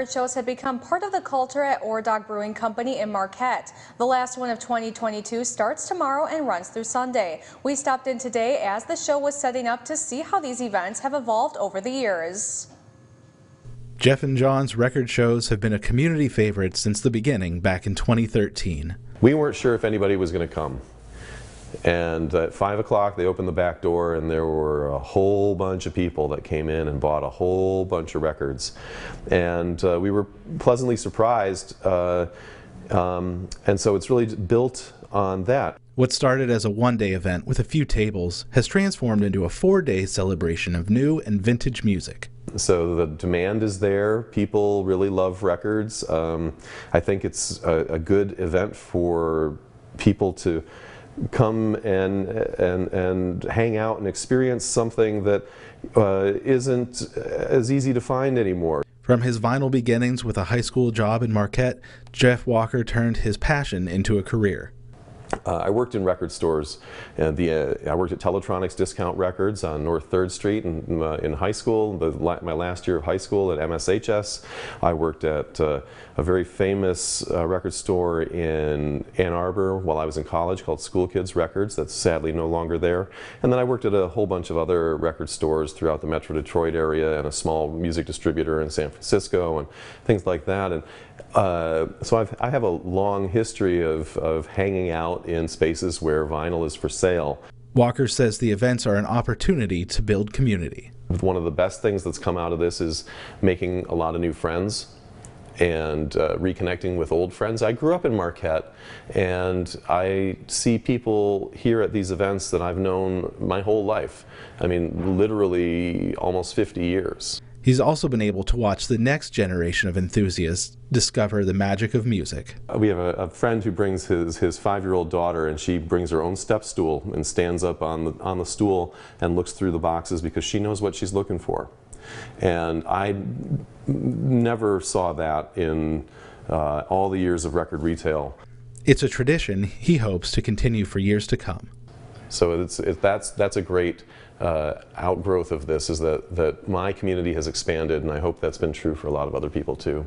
Shows have become part of the culture at Dog Brewing Company in Marquette. The last one of 2022 starts tomorrow and runs through Sunday. We stopped in today as the show was setting up to see how these events have evolved over the years. Jeff and John's record shows have been a community favorite since the beginning back in 2013. We weren't sure if anybody was going to come. And at 5 o'clock they opened the back door and there were a whole bunch of people that came in and bought a whole bunch of records. And we were pleasantly surprised, and so it's really built on that. What started as a one-day event with a few tables has transformed into a 4-day celebration of new and vintage music. So the demand is there. People really love records. I think it's a good event for people to come and hang out and experience something that isn't as easy to find anymore. From his vinyl beginnings with a high school job in Marquette, Jeff Walker turned his passion into a career. I worked in record stores. I worked at Teletronics Discount Records on North 3rd Street in high school, my last year of high school at MSHS. I worked at a very famous record store in Ann Arbor while I was in college called School Kids Records. That's sadly no longer there. And then I worked at a whole bunch of other record stores throughout the Metro Detroit area and a small music distributor in San Francisco and things like that. And so I have a long history of hanging out in spaces where vinyl is for sale. Walker says the events are an opportunity to build community. One of the best things that's come out of this is making a lot of new friends and reconnecting with old friends. I grew up in Marquette and I see people here at these events that I've known my whole life. I mean, literally almost 50 years. He's also been able to watch the next generation of enthusiasts discover the magic of music. We have a friend who brings his 5-year-old daughter, and she brings her own step stool and stands up on the stool and looks through the boxes because she knows what she's looking for. And I never saw that in all the years of record retail. It's a tradition he hopes to continue for years to come. So that's a great outgrowth of this, is that my community has expanded, and I hope that's been true for a lot of other people too.